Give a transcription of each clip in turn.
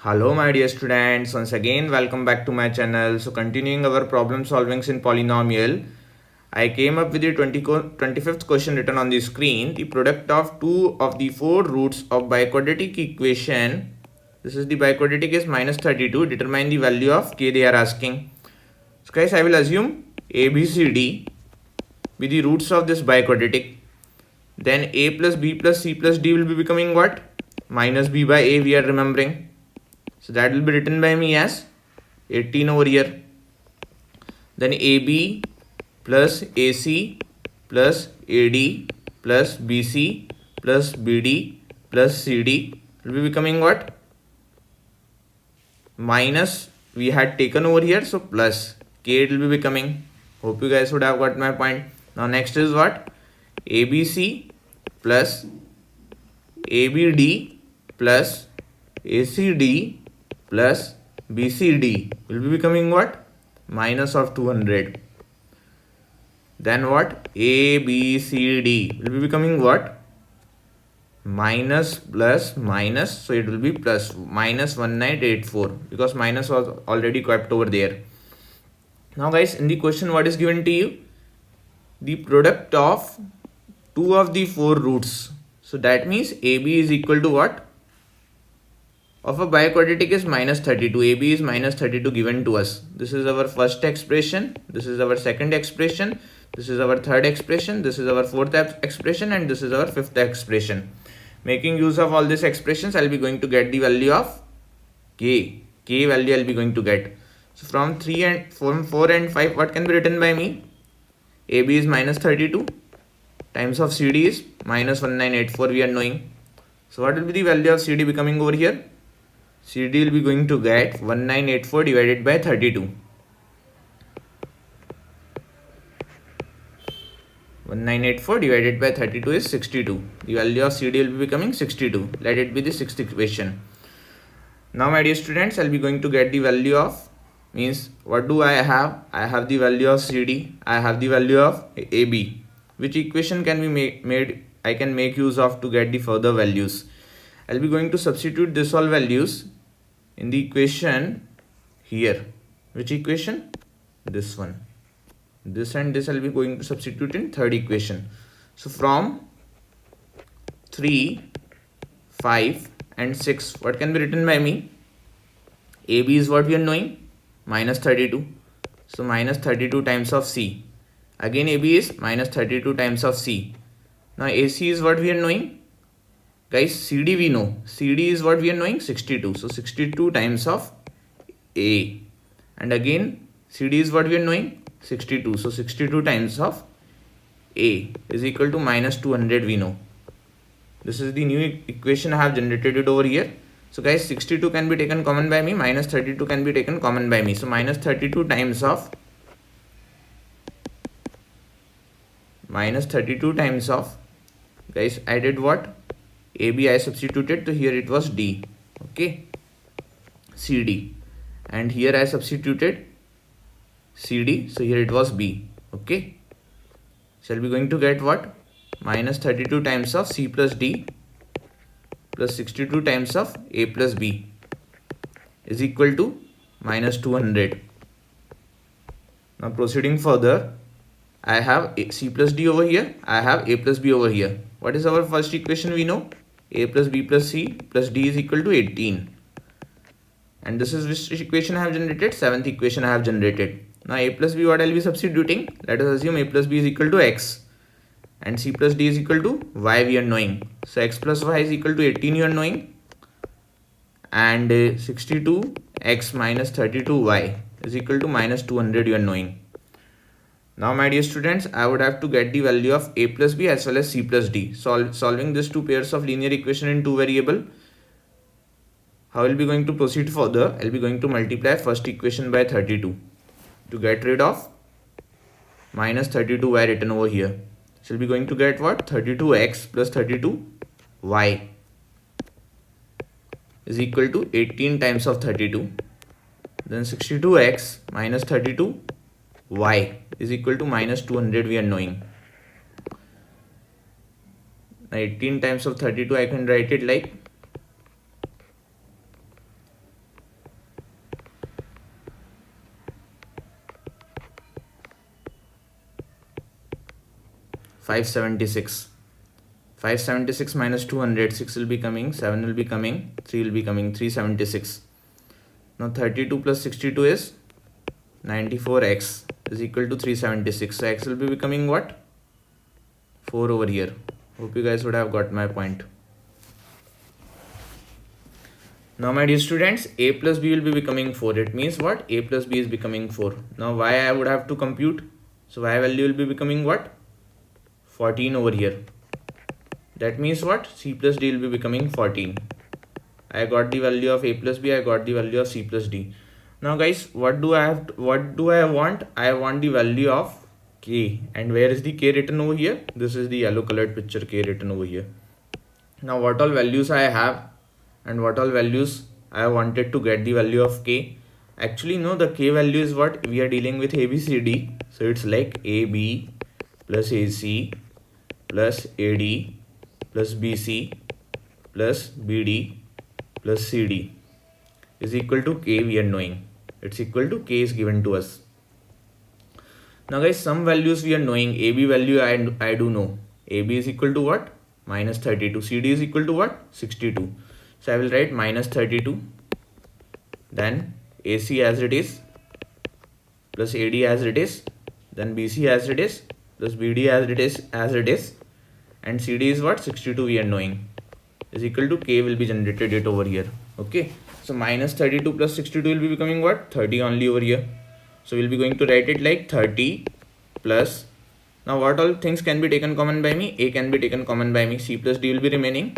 Hello my dear students, once again welcome back to my channel. So continuing our problem solvings in polynomial, I came up with the 25th question written on the screen. The product of two of the four roots of biquadratic equation, this is the biquadratic is minus 32, determine the value of k they are asking. So guys, I will assume a, b, c, d be the roots of this biquadratic. Then a plus b plus c plus d will be becoming what? Minus b by a we are remembering. So that will be written by me as 18 over here. Then AB plus AC plus AD plus BC plus BD plus CD will be becoming what? Minus we had taken over here, so plus K it will be becoming. Hope you guys would have got my point. Now next is what? ABC plus ABD plus ACD plus BCD will be becoming what? Minus of 200. Then what? ABCD will be becoming what? Minus plus minus, so it will be plus minus 1984 because minus was already kept over there. Now guys, in the question what is given to you? The product of two of the four roots. So that means AB is equal to what? Of a biquadratic is minus 32. AB is minus 32 given to us. This is our first expression. This is our second expression. This is our third expression. This is our fourth expression. And this is our fifth expression. Making use of all these expressions, I'll be going to get the value of K. K value I'll be going to get. So from 4 and 5, what can be written by me? AB is minus 32 times of CD is minus 1984 we are knowing. So what will be the value of CD becoming over here? CD will be going to get 1984 divided by 32. 1984 divided by 32 is 62. The value of CD will be becoming 62. Let it be the sixth equation. Now my dear students, I'll be going to get the value of, means what do I have? I have the value of CD. I have the value of AB. Which equation can be made? I can make use of to get the further values. I'll be going to substitute this all values in the equation here. Which equation? This one. This and this I'll be going to substitute in third equation. So from 3, 5 and 6, what can be written by me? AB is what we are knowing, minus 32. So minus 32 times of C. Again AB is minus 32 times of C. Now AC is what we are knowing. Guys, CD we know. CD is what we are knowing, 62. So 62 times of A. And again, CD is what we are knowing, 62. So 62 times of A is equal to minus 200 we know. This is the new equation I have generated it over here. So guys, 62 can be taken common by me. Minus 32 can be taken common by me. So minus 32 times of guys, I did what? AB I substituted, so here it was D. Okay. CD. And here I substituted CD, so here it was B. Okay. So I'll be going to get what? Minus 32 times of C plus D plus 62 times of A plus B is equal to minus 200. Now proceeding further, I have C plus D over here. I have A plus B over here. What is our first equation we know? A plus B plus C plus D is equal to 18. And this is which equation I have generated? Seventh equation I have generated. Now A plus B, what I will be substituting? Let us assume A plus B is equal to X. And C plus D is equal to Y we are knowing. So X plus Y is equal to 18 you are knowing. And 62X minus 32Y is equal to minus 200 you are knowing. Now my dear students, I would have to get the value of A plus B as well as C plus D. Solving these two pairs of linear equation in two variable. How will be going to proceed further? I'll be going to multiply first equation by 32 to get rid of minus 32y written over here. So we'll be going to get what? 32x plus 32y is equal to 18 times of 32. Then 62x minus 32y is equal to minus 200 we are knowing. 18 times of 32 I can write it like 576. 576 minus 200, 6 will be coming, 7 will be coming, 3 will be coming, 376. Now 32 plus 62 is 94x is equal to 376. So x will be becoming what? 4 over here. Hope you guys would have got my point. Now my dear students, a plus b will be becoming 4. It means what? A plus b is becoming 4. Now y I would have to compute. So y value will be becoming what? 14 over here. That means what? C plus d will be becoming 14. I got the value of a plus b, I got the value of c plus d. Now guys, what do I want? I want the value of k. And where is the k written over here? This is the yellow colored picture k written over here. Now what all values I have and what all values I wanted to get the value of k. Actually no, the k value is what? We are dealing with a, b, c, d. So it's like ab plus ac plus ad plus bc plus bd plus cd is equal to k we are knowing. It's equal to k is given to us. Now guys, some values we are knowing. AB value I do know. AB is equal to what? Minus 32. CD is equal to what? 62. So I will write minus 32. Then AC as it is plus AD as it is. Then BC as it is plus BD as it is. And CD is what? 62 we are knowing. Is equal to K will be generated it over here. Okay. So minus 32 plus 62 will be becoming what? 30 only over here. So we'll be going to write it like 30 plus. Now what all things can be taken common by me? A can be taken common by me. C plus D will be remaining.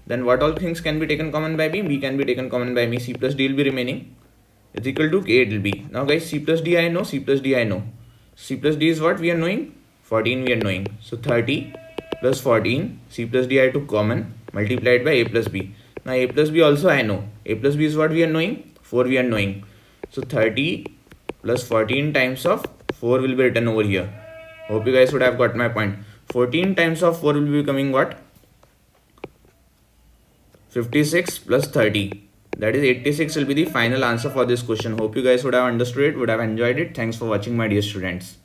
Then what all things can be taken common by me? B can be taken common by me. C plus D will be remaining. Is equal to K it will be. Now guys, C plus D I know. C plus D I know. C plus D is what we are knowing? 14 we are knowing. So 30 plus 14. C plus D I took common. Multiplied by A plus B. Now A plus B also I know. A plus B is what we are knowing? 4 we are knowing. So 30 plus 14 times of 4 will be written over here. Hope you guys would have got my point. 14 times of 4 will be becoming what? 56 plus 30. That is 86 will be the final answer for this question. Hope you guys would have understood it, would have enjoyed it. Thanks for watching my dear students.